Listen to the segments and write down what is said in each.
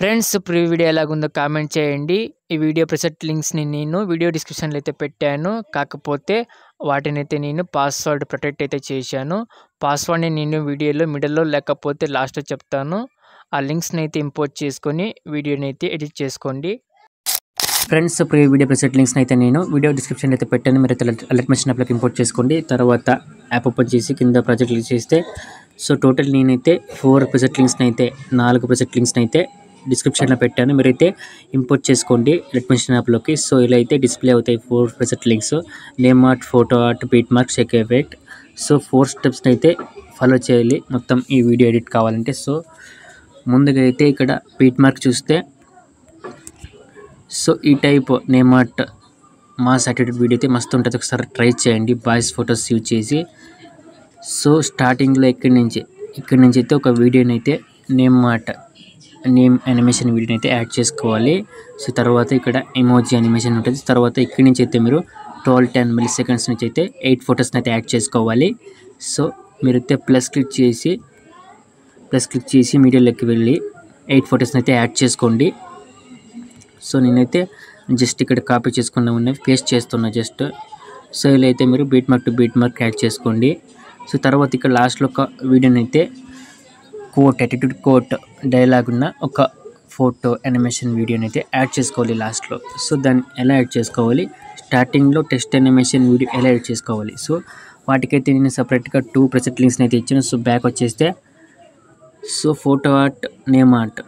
Friends pre video ఎలాగుందో comment చేయండి. ఈ వీడియో ప్రెసెంట్ లింక్స్ని నేను వీడియో డిస్క్రిప్షన్లో అయితే పెట్టాను. కాకపోతే వాటినైతే నేను పాస్వర్డ్ ప్రొటెక్ట్ అయితే చేశాను. పాస్వర్డ్ని నేను వీడియోలో మిడిల్లో లేకపోతే లాస్ట్లో చెప్తాను. ఆ లింక్స్ని అయితే ఇంపోర్ట్ చేసుకొని వీడియోని అయితే ఎడిట్ చేసుకోండి. ఫ్రెండ్స్ ప్రీ వీడియో ప్రెసెంట్ లింక్స్ని అయితే నేను వీడియో డిస్క్రిప్షన్లో అయితే పెట్టాను. మీరు అయితే అలర్ట్ మెషిన్ యాప్లోకి ఇంపోర్ట్ చేసుకోండి. తర్వాత యాప్ ఓపెన్ చేసి కింద ప్రాజెక్ట్ క్లిక్ చేస్తే సో టోటల్ నేనైతే 4 ప్రెసెంట్ లింక్స్ని అయితే 4 ప్రెసెంట్ లింక్స్ని అయితే డిస్క్రిప్షన్లో పెట్టాను. మీరైతే ఇంపోర్ట్ చేసుకోండి అలర్ట్ మెషిన్ యాప్లోకి. సో ఇలా అయితే డిస్ప్లే అవుతాయి 4 present links. Name art, photo art, beat mark, Sheikh effect. So 4 స్టెప్స్ని అయితే ఫాలో చేయాలి మొత్తం ఈ వీడియో ఎడిట్ కావాలంటే. సో ముందుగా అయితే ఇక్కడ బీట్ మార్క్ చూస్తే సో ఈ type name art mass attitude video అయితే మస్తు ఉంటుంది. ఒకసారి ట్రై చేయండి బాయ్స్ ఫొటోస్ యూజ్ చేసి. సో స్టార్టింగ్లో ఇక్కడి నుంచి అయితే ఒక వీడియోని అయితే నేమ్ యానిమేషన్ వీడియోని అయితే యాడ్ చేసుకోవాలి. సో తర్వాత ఇక్కడ ఎమోజీ యానిమేషన్ ఉంటుంది. తర్వాత ఇక్కడి నుంచి అయితే మీరు 12-10 మిల్లీ సెకండ్స్ నుంచి అయితే 8 ఫొటోస్ని అయితే యాడ్ చేసుకోవాలి. సో మీరైతే ప్లస్ క్లిక్ చేసి మీడియాలోకి వెళ్ళి 8 ఫొటోస్ని అయితే యాడ్ చేసుకోండి. సో నేనైతే జస్ట్ ఇక్కడ కాపీ చేసుకున్న ఉన్నవి పేస్ట్ చేస్తున్నా జస్ట్. సో ఇలా అయితే మీరు beat mark to beat mark add చేసుకోండి. సో తర్వాత ఇక్కడ లాస్ట్లో ఒక వీడియోని అయితే యాటిట్యూడ్ కోట్ డైలాగ్ ఉన్న ఒక ఫోటో యానిమేషన్ వీడియోని అయితే యాడ్ చేసుకోవాలి లాస్ట్లో. సో దాన్ని ఎలా యాడ్ చేసుకోవాలి, స్టార్టింగ్లో టెక్స్ట్ యానిమేషన్ వీడియో ఎలా యాడ్ చేసుకోవాలి. సో వాటికైతే నేను సపరేట్గా 2 ప్రెసెంట్ లింక్స్ని అయితే ఇచ్చాను. సో బ్యాక్ వచ్చేస్తే so photo art, name art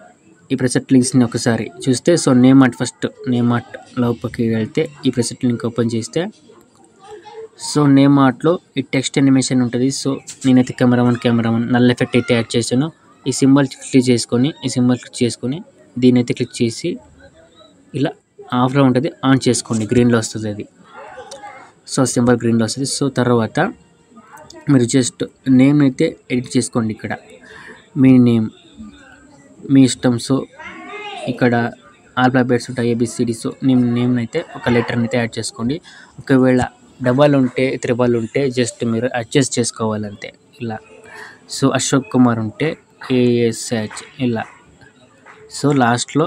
ఈ ప్రెసెంట్ లింక్స్ని ఒకసారి చూస్తే so name art first name art లోపలికి వెళ్తే ఈ ప్రెసెంట్ లింక్ ఓపెన్ చేస్తే సో నేమ్ ఆర్ట్లో ఈ టెక్స్ట్ యానిమేషన్ ఉంటుంది. సో నేనైతే కెమెరామన్ నల్ ఎఫెక్ట్ అయితే యాడ్ చేశాను. ఈ సింబల్ క్లిక్ చేసుకొని దీని అయితే క్లిక్ చేసి ఇలా ఆఫ్లో ఉంటుంది ఆన్ చేసుకోండి. గ్రీన్లో వస్తుంది అది. సో సింబల్ గ్రీన్లో వస్తుంది. సో తర్వాత మీరు జస్ట్ నేమ్ అయితే ఎడిట్ చేసుకోండి. ఇక్కడ మీ నేమ్ మీ ఇష్టం. సో ఇక్కడ ఆల్ఫాబెట్స్ ఉంటాయి ABCD. సో నేమ్ అయితే ఒక లెటర్ని అయితే యాడ్ చేసుకోండి. ఒకవేళ డబల్ ఉంటే త్రిబల్ ఉంటే జస్ట్ మీరు అడ్జస్ట్ చేసుకోవాలంతే ఇలా. సో అశోక్ కుమార్ ఉంటే ASH ఇలా. సో లాస్ట్లో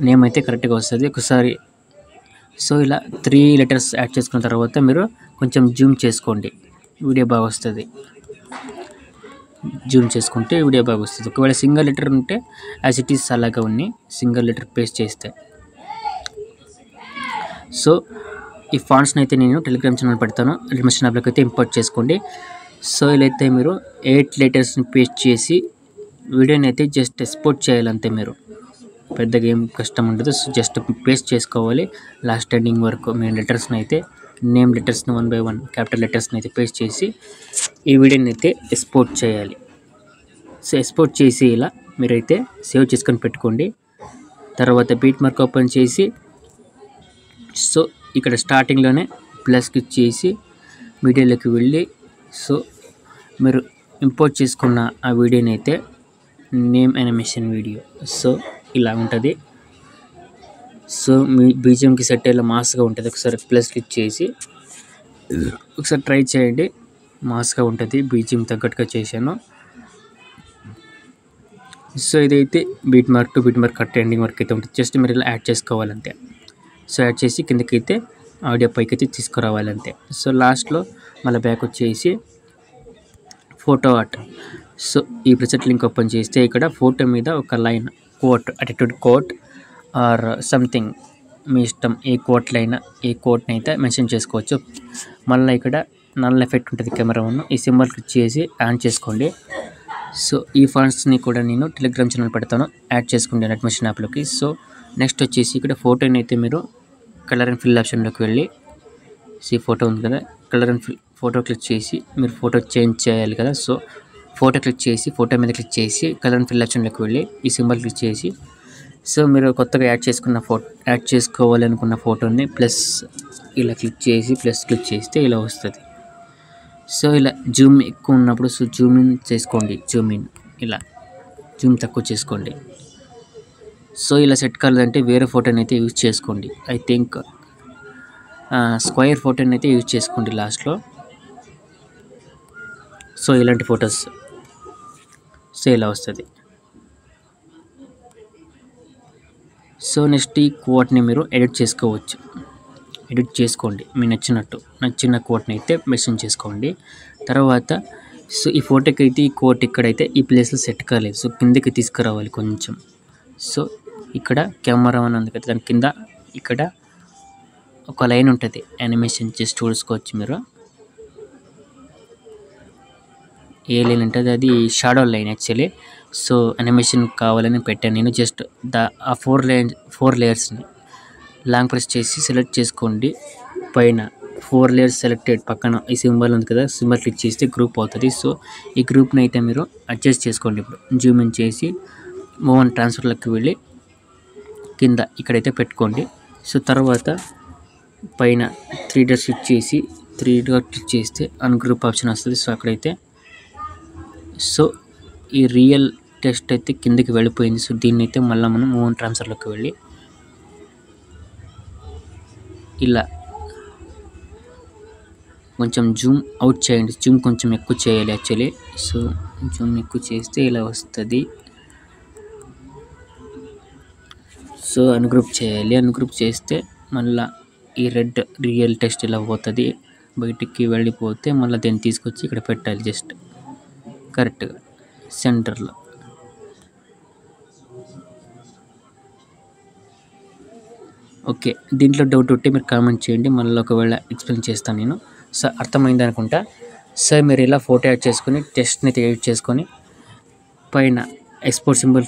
నేమ్ అయితే కరెక్ట్గా వస్తుంది ఒకసారి. సో ఇలా 3 లెటర్స్ యాడ్ చేసుకున్న తర్వాత మీరు కొంచెం జూమ్ చేసుకోండి, వీడియో బాగా వస్తుంది. జూమ్ చేసుకుంటే వీడియో బాగా వస్తుంది. ఒకవేళ సింగిల్ లెటర్ ఉంటే యాజ్ ఇట్ ఈస్ అలాగా ఉన్నాయి సింగిల్ లెటర్ పేస్ట్ చేస్తే. సో ఈ ఫాంట్స్ని అయితే నేను టెలిగ్రామ్ ఛానల్ పెడతాను, అడ్మిషన్ యాప్లోకి అయితే ఇంపోర్ట్ చేసుకోండి. సో ఇలా అయితే మీరు 8 లెటర్స్ని పేస్ట్ చేసి వీడియోని అయితే జస్ట్ ఎక్స్పోర్ట్ చేయాలంతే. మీరు పెద్దగా ఏం కష్టం ఉండదు. సో జస్ట్ పేస్ట్ చేసుకోవాలి లాస్ట్ ఎండింగ్ వరకు. మీ లెటర్స్ని అయితే నేమ్ లెటర్స్ని 1 by 1 క్యాపిటల్ లెటర్స్ని అయితే పేస్ట్ చేసి ఈ వీడియోని అయితే ఎక్స్పోర్ట్ చేయాలి. సో ఎక్స్పోర్ట్ చేసి ఇలా మీరైతే సేవ్ చేసుకొని పెట్టుకోండి. తర్వాత బీట్ మార్క్ ఓపెన్ చేసి సో ఇక్కడ స్టార్టింగ్లోనే ప్లస్ క్లిక్ చేసి వీడియోలోకి వెళ్ళి సో మీరు ఇంపోర్ట్ చేసుకున్న ఆ వీడియోని అయితే నేమ్ యానిమేషన్ వీడియో సో ఇలా ఉంటుంది. సో మీ బీజిఎంకి సెట్ అయ్యేలా మాస్గా ఉంటుంది. ఒకసారి ప్లస్ క్లిక్ చేసి ఒకసారి ట్రై చేయండి, మాస్గా ఉంటుంది. బీజిఎం తగ్గట్టుగా చేశాను. సో ఇదైతే beat mark to beat mark cut ending వరకు అయితే ఉంటుంది. జస్ట్ మీరు ఇలా యాడ్ చేసుకోవాలంతే. సో యాడ్ చేసి కిందకి అయితే ఆడియో పైకి అయితే తీసుకురావాలంతే. సో లాస్ట్లో మళ్ళీ బ్యాక్ వచ్చేసి ఫోటో ఆర్ట్. సో ఈ ప్రెసెంట్ లింక్ ఓపెన్ చేస్తే ఇక్కడ ఫోటో మీద ఒక line quote attitude quote or something మీ ఇష్టం ఏ కోట్లైనా ఈ కోట్ని అయితే మెన్షన్ చేసుకోవచ్చు. మళ్ళీ ఇక్కడ నల్ ఎఫెక్ట్ ఉంటుంది కెమెరాను, ఈ సింబల్ క్లిక్ చేసి ఆన్ చేసుకోండి. సో ఈ ఫాంట్స్ని కూడా నేను టెలిగ్రామ్ ఛానల్ పెడతాను, యాడ్ చేసుకోండి అడ్మిషన్ యాప్లోకి. సో నెక్స్ట్ వచ్చేసి ఇక్కడ ఫోటోని అయితే మీరు కలర్ అండ్ ఫిల్ ఆప్షన్లోకి వెళ్ళి ఫోటో ఉంది కదా, colour and fill photo click చేసి మీరు ఫోటో చేంజ్ చేయాలి కదా. సో ఫోటో క్లిక్ చేసి ఫోటో మీద క్లిక్ చేసి కలర్ అండ్ ఫిల్ ఆప్షన్లోకి వెళ్ళి ఈ సింబల్ క్లిక్ చేసి సో మీరు కొత్తగా యాడ్ చేసుకోవాలనుకున్న ఫోటోని ప్లస్ ఇలా క్లిక్ చేసి ప్లస్ క్లిక్ చేస్తే ఇలా వస్తుంది. సో ఇలా జూమ్ ఎక్కువ ఉన్నప్పుడు సో జూమ్ ఇన్ చేసుకోండి, జూమ్ ఇన్ ఇలా జూమ్ తక్కువ చేసుకోండి. సో ఇలా సెట్ కాలేదంటే వేరే ఫోటోని అయితే యూజ్ చేసుకోండి. ఐ థింక్ స్క్వేర్ ఫోటోని అయితే యూజ్ చేసుకోండి లాస్ట్లో. సో ఇలాంటి ఫొటోస్ సో ఇలా వస్తుంది. సో నెక్స్ట్ ఈ కోట్ని మీరు ఎడిట్ చేసుకోవచ్చు. ఎడిట్ చేసుకోండి మీ నచ్చిన కోట్ని అయితే మెన్షన్ చేసుకోండి. తర్వాత సో ఈ ఫోటోకి అయితే ఈ కోట్ ఇక్కడైతే ఈ ప్లేస్లో సెట్ కాలేదు. సో కిందకి తీసుకురావాలి కొంచెం. సో ఇక్కడ కెమెరా అని ఉంది కదా, దాని కింద ఇక్కడ ఒక లైన్ ఉంటుంది, యానిమేషన్ చేసి చూసుకోవచ్చు మీరు. ఏ లైన్ ఉంటుంది, అది shadow line actually. So animation కావాలని పెట్టాను నేను. జస్ట్ ఆ 4 లేయర్స్ని లాంగ్ ప్రెస్ చేసి సెలెక్ట్ చేసుకోండి. పైన 4 లేయర్స్ సెలెక్టెడ్ పక్కన ఈ సింబల్ ఉంది కదా, సింబల్ క్లిక్ చేస్తే గ్రూప్ అవుతుంది. సో ఈ గ్రూప్ని అయితే మీరు అడ్జస్ట్ చేసుకోండి. ఇప్పుడు జూమ్ ఇన్ చేసి మూవ్ అండ్ ట్రాన్స్ఫర్లోకి వెళ్ళి కింద ఇక్కడైతే పెట్టుకోండి. సో తర్వాత పైన 3 డాట్ క్లిక్ చేస్తే అన్గ్రూప్ ఆప్షన్ వస్తుంది. సో అక్కడైతే సో ఈ రియల్ టెక్స్ట్ అయితే కిందకి వెళ్ళిపోయింది. సో దీన్ని అయితే మళ్ళీ మనం మూవ్ అండ్ ట్రాన్స్ఫర్లోకి వెళ్ళి ఇలా కొంచెం జూమ్ అవుట్ చేయండి. జూమ్ కొంచెం ఎక్కువ చేయాలి యాక్చువల్లీ. సో జూమ్ ఎక్కువ చేస్తే ఇలా వస్తుంది. సో అన్గ్రూప్ చేయాలి. అన్గ్రూప్ చేస్తే మళ్ళీ ఈ రెడ్ రియల్ టెక్స్ట్ ఇలా పోతుంది, బయటికి వెళ్ళిపోతే మళ్ళీ దీన్ని తీసుకొచ్చి ఇక్కడ పెట్టాలి జస్ట్ కరెక్ట్గా సెంటర్లో. ఓకే, దీంట్లో డౌట్ ఉంటే మీరు కామెంట్ చేయండి, మళ్ళీ ఒకవేళ ఎక్స్ప్లెయిన్ చేస్తాను నేను. సో అర్థమైంది అనుకుంటా. సో మీరు ఇలా ఫోటో యాడ్ చేసుకొని టెక్స్ట్ని ఎడిట్ చేసుకొని పైన ఎక్స్పోర్ట్ సింబల్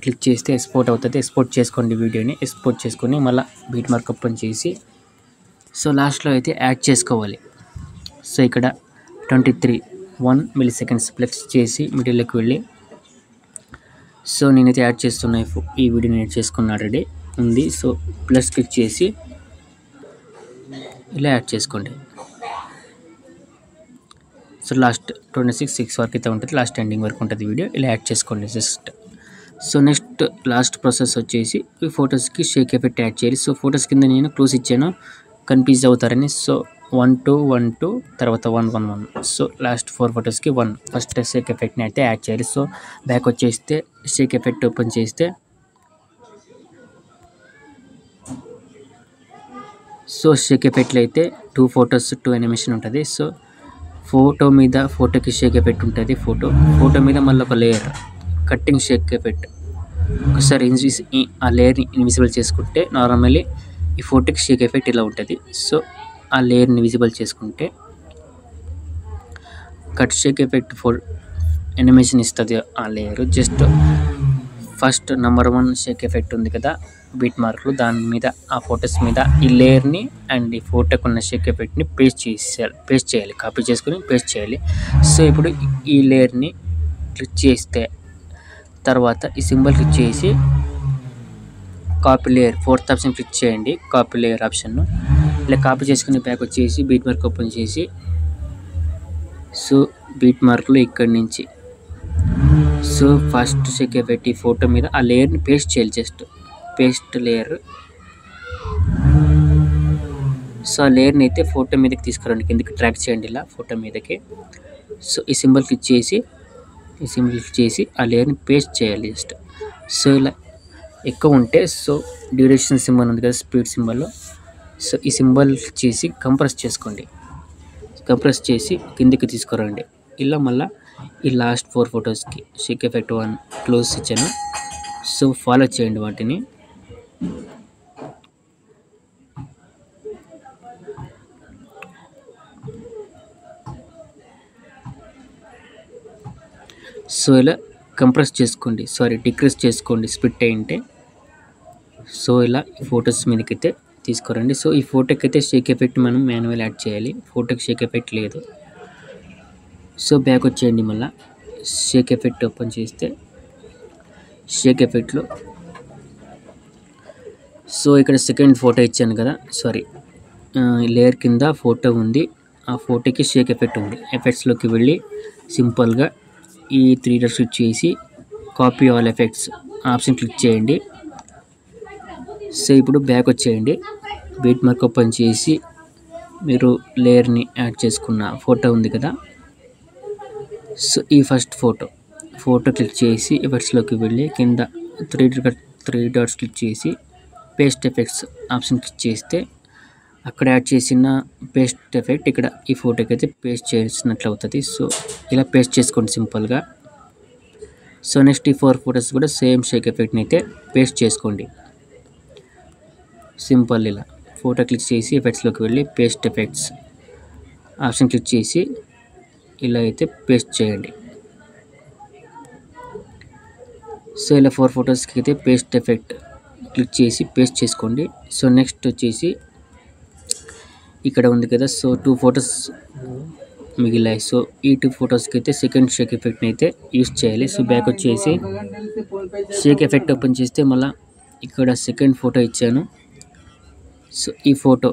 క్లిక్ చేస్తే ఎక్స్పోర్ట్ అవుతుంది. ఎక్స్పోర్ట్ చేసుకోండి వీడియోని. ఎక్స్పోర్ట్ చేసుకొని మళ్ళీ బీట్ మార్క్ ఓపెన్ చేసి సో లాస్ట్లో అయితే యాడ్ చేసుకోవాలి. సో ఇక్కడ 1 milliseconds ఫ్లెక్స్ చేసి మిడిల్లోకి వెళ్ళి సో నేనైతే యాడ్ చేస్తున్నా. ఈ వీడియోని యాడ్ చేసుకున్న ఆల్రెడీ ఉంది. సో ప్లస్ క్లిక్ చేసి ఇలా యాడ్ చేసుకోండి. సో లాస్ట్ 26 వరకు అయితే ఉంటుంది, లాస్ట్ ఎండింగ్ వరకు ఉంటుంది వీడియో. ఇలా యాడ్ చేసుకోండి just. So next last process వచ్చేసి ఈ ఫొటోస్కి షేక్ ఎఫెక్ట్ యాడ్ చేయాలి. సో ఫొటోస్ కింద నేను క్లోజ్ ఇచ్చాను, కన్ఫ్యూజ్ అవుతారని. సో 1 2 1 2 తర్వాత 1 1 1. సో లాస్ట్ 4 ఫొటోస్కి 1 ఫస్ట్ షేక్ ఎఫెక్ట్ని అయితే యాడ్ చేయాలి. సో బ్యాక్ వచ్చేస్తే షేక్ ఎఫెక్ట్ ఓపెన్ చేస్తే సో షేక్ ఎఫెక్ట్లో అయితే 2 ఫొటోస్ 2 యానిమేషన్ ఉంటుంది. సో ఫోటోకి షేక్ ఎఫెక్ట్ ఉంటుంది. ఫోటో మీద మళ్ళీ ఒక లేయర్ కట్టింగ్ షేక్ ఎఫెక్ట్. ఒకసారి ఆ లేయర్ని ఇన్విజిబుల్ చేసుకుంటే నార్మల్లీ ఈ ఫోటోకి షేక్ ఎఫెక్ట్ ఇలా ఉంటుంది. సో ఆ లేయర్ని విజిబుల్ చేసుకుంటే కట్ షేక్ ఎఫెక్ట్ యానిమేషన్ ఇస్తుంది ఆ layer. Just first number 1 Sheikh effect ఉంది కదా బీట్ మార్కులు, దాని మీద ఆ ఫొటోస్ మీద ఈ లేయర్ని అండ్ ఈ ఫోటోకి ఉన్న షేక్ ఎఫెక్ట్ని పేస్ట్ చేయాలి. కాపీ చేసుకుని పేస్ట్ చేయాలి. సో ఇప్పుడు ఈ లేయర్ని క్లిక్ చేస్తే తర్వాత ఈ సింబల్ క్లిక్ చేసి copy layer 4th option click చేయండి, కాపీ లేయర్ ఆప్షన్. ఇలా కాపీ చేసుకుని బ్యాక్ వచ్చేసి బీట్ మార్క్ ఓపెన్ చేసి సో బీట్ మార్క్లో ఇక్కడి నుంచి సో ఫస్ట్ షేక్ ఎఫెక్ట్ ఈ ఫోటో మీద ఆ లేయర్ని పేస్ట్ చేయాలి. Just paste layer. సో ఆ లేయర్ని అయితే ఫోటో మీదకి తీసుకురండి, కిందకి ట్రాక్ చేయండి ఇలా ఫోటో మీదకి. సో ఈ సింబల్ క్లిక్ చేసి ఆ లేయర్ని పేస్ట్ చేయాలి జస్ట్. సో ఇలా ఎక్కువ ఉంటే సో డ్యూరేషన్ సింబల్ ఉంది కదా స్పీడ్ సింబల్, సో ఈ సింబల్ చేసి కంప్రెస్ చేసుకోండి. కంప్రెస్ చేసి కిందికి తీసుకురండి. ఇలా మళ్ళీ ఈ లాస్ట్ 4 ఫొటోస్కి షేక్ ఎఫెక్ట్ 1 క్లోజ్ ఇచ్చాను. సో ఫాలో చేయండి వాటిని. సో ఇలా కంప్రెస్ చేసుకోండి, డిక్రీస్ చేసుకోండి స్ప్లిట్ అయ్యింటే. సో ఇలా ఈ ఫొటోస్ మీదకైతే తీసుకురండి. సో ఈ ఫోటోకి అయితే షేక్ ఎఫెక్ట్ మనం మాన్యువల్ యాడ్ చేయాలి, ఫోటోకి షేక్ ఎఫెక్ట్ లేదు. సో బ్యాక్ వచ్చేయండి, మళ్ళీ షేక్ ఎఫెక్ట్ ఓపెన్ చేస్తే షేక్ ఎఫెక్ట్లో సో ఇక్కడ సెకండ్ ఫోటో ఇచ్చాను కదా, లేయర్ కింద ఫోటో ఉంది, ఆ ఫోటోకి షేక్ ఎఫెక్ట్ ఉంది. ఎఫెక్ట్స్లోకి వెళ్ళి సింపుల్గా ఈ 3 డాట్స్ చేసి copy all effects option click చేయండి. సో ఇప్పుడు బ్యాక్ వచ్చేయండి, బీట్ మార్క్ ఓపెన్ చేసి మీరు లేయర్ని యాడ్ చేసుకున్న ఫోటో ఉంది కదా, సో ఈ ఫస్ట్ ఫోటో క్లిక్ చేసి ఎఫెక్ట్స్లోకి వెళ్ళి కింద 3 డాట్స్ క్లిక్ చేసి పేస్ట్ ఎఫెక్ట్స్ ఆప్షన్ క్లిక్ చేస్తే అక్కడ యాడ్ చేసిన పేస్ట్ ఎఫెక్ట్ ఇక్కడ ఈ ఫోటోకి అయితే పేస్ట్ చేసినట్లు అవుతుంది. సో ఇలా పేస్ట్ చేసుకోండి సింపుల్గా. సో నెక్స్ట్ ఈ 4 ఫొటోస్ కూడా సేమ్ షేక్ ఎఫెక్ట్ని అయితే పేస్ట్ చేసుకోండి. సింపుల్ ఇలా ఫోటో క్లిక్ చేసి ఎఫెక్ట్స్లోకి వెళ్ళి పేస్ట్ ఎఫెక్ట్స్ ఆప్షన్ క్లిక్ చేసి ఇలా అయితే పేస్ట్ చేయండి. సో ఇలా 4 ఫొటోస్కి అయితే పేస్ట్ ఎఫెక్ట్ క్లిక్ చేసి పేస్ట్ చేసుకోండి. సో నెక్స్ట్ వచ్చేసి ఇక్కడ ఉంది కదా, సో 2 ఫొటోస్ మిగిలాయి. సో ఈ 2 ఫొటోస్కి అయితే సెకండ్ షేక్ ఎఫెక్ట్ని అయితే యూస్ చేయాలి. సో బ్యాక్ వచ్చేసి షేక్ ఎఫెక్ట్ ఓపెన్ చేస్తే మళ్ళీ ఇక్కడ సెకండ్ ఫోటో ఇచ్చాను. సో ఈ ఫోటో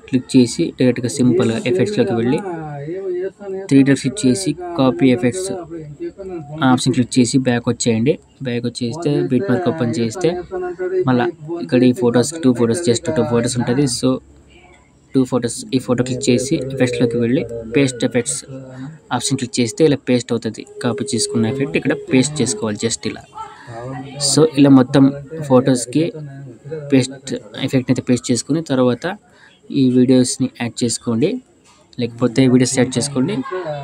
క్లిక్ చేసి డైరెక్ట్గా సింపుల్గా ఎఫెక్ట్స్లోకి వెళ్ళి 3 డాట్స్ క్లిక్ చేసి కాపీ ఎఫెక్ట్స్ ఆప్షన్ క్లిక్ చేసి బ్యాక్ వచ్చేయండి. బ్యాక్ వచ్చేస్తే బీట్ మార్క్ ఓపెన్ చేస్తే మళ్ళీ ఇక్కడ ఈ ఫొటోస్ 2 ఫొటోస్ జస్ట్ 2 ఫొటోస్ ఉంటుంది. సో 2 ఫొటోస్ ఈ ఫోటో క్లిక్ చేసి ఎఫెక్ట్స్లోకి వెళ్ళి పేస్ట్ ఎఫెక్ట్స్ ఆప్షన్ క్లిక్ చేస్తే ఇలా పేస్ట్ అవుతుంది. కాపీ చేసుకున్న ఎఫెక్ట్ ఇక్కడ పేస్ట్ చేసుకోవాలి జస్ట్ ఇలా. సో ఇలా మొత్తం ఫొటోస్కి పేస్ట్ ఎఫెక్ట్ని అయితే పేస్ట్ చేసుకుని తర్వాత ఈ వీడియోస్ని యాడ్ చేసుకోండి, లేకపోతే వీడియోస్ యాడ్ చేసుకోండి.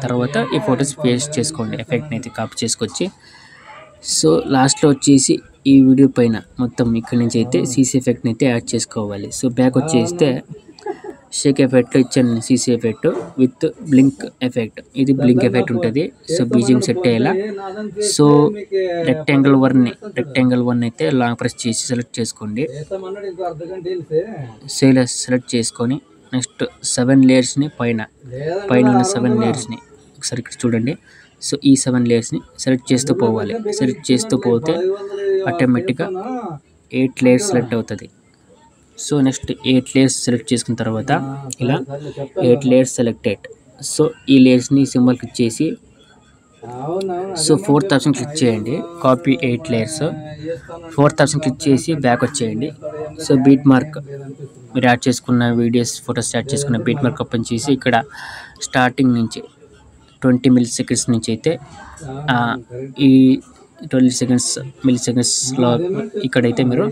తర్వాత ఈ ఫొటోస్ పేస్ట్ చేసుకోండి, ఎఫెక్ట్ని అయితే కాపీ చేసుకొచ్చి. సో లాస్ట్లో వచ్చేసి ఈ వీడియో పైన మొత్తం ఇక్కడ నుంచి అయితే సీసీ ఎఫెక్ట్ని అయితే యాడ్ చేసుకోవాలి. సో బ్యాక్ వచ్చేస్తే షేక్ ఎఫెక్ట్ ఇచ్చాను CC effect with blink effect. ఇది బ్లింక్ ఎఫెక్ట్ ఉంటుంది. సో బీజిఎం సెట్ అయ్యేలా. సో రెక్టాంగిల్ 1 అయితే లాంగ్ ప్రెస్ చేసి సెలెక్ట్ చేసుకోండి. సో ఇలా సెలెక్ట్ చేసుకొని నెక్స్ట్ 7 లేయర్స్ని పైన ఉన్న 7 లేయర్స్ని ఒకసారి ఇక్కడ చూడండి. సో ఈ 7 లేయర్స్ని సెలెక్ట్ చేస్తూ పోవాలి. సెలెక్ట్ చేస్తూ పోతే ఆటోమేటిక్గా 8 లేయర్స్ సెలెక్ట్ అవుతుంది. సో నెక్స్ట్ 8 లేయర్స్ సెలెక్ట్ చేసుకున్న తర్వాత ఇలా 8 లేయర్స్ సెలెక్టెడ్. సో ఈ లేయర్స్ని సింబల్ క్లిక్ చేసి సో 4th ఆప్షన్ క్లిక్ చేయండి, copy 8 layers. 4th option click చేసి బ్యాక్ వచ్చేయండి. సో బీట్ మార్క్ మీరు యాడ్ చేసుకున్న వీడియోస్ ఫొటోస్ యాడ్ చేసుకున్న బీట్ మార్క్ ఓపెన్ చేసి ఇక్కడ స్టార్టింగ్ నుంచి 20 మిల్లీ సెకండ్స్ నుంచి అయితే ఈ 12 మిల్లీ సెకండ్స్లో ఇక్కడైతే మీరు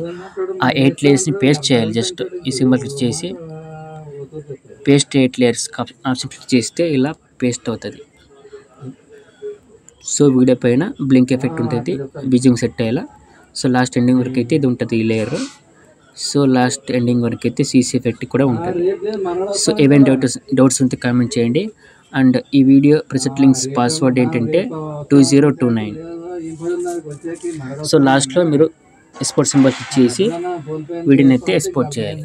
ఆ 8 లేయర్స్ని పేస్ట్ చేయాలి. జస్ట్ ఈ సింబల్ క్లిక్ చేసి పేస్ట్ 8 లేయర్స్ ఆప్షన్ క్లిక్ చేస్తే ఇలా పేస్ట్ అవుతుంది. సో వీడియో పైన బ్లింక్ ఎఫెక్ట్ ఉంటుంది, బీజిఎం సెట్ అయ్యేలా. సో లాస్ట్ ఎండింగ్ వరకు అయితే ఇది ఉంటుంది ఈ లేయర్. సో లాస్ట్ ఎండింగ్ వరకు అయితే సీసీ ఎఫెక్ట్ కూడా ఉంటుంది. సో ఏవైనా డౌట్స్ ఉంటే కామెంట్ చేయండి. అండ్ ఈ వీడియో ప్రిసెట్ లింక్స్ పాస్వర్డ్ ఏంటంటే 2029. సో లాస్ట్లో మీరు ఎక్స్పోర్ట్ సింబల్ క్లిక్ చేసి వీడియోని అయితే ఎక్స్పోర్ట్ చేయాలి.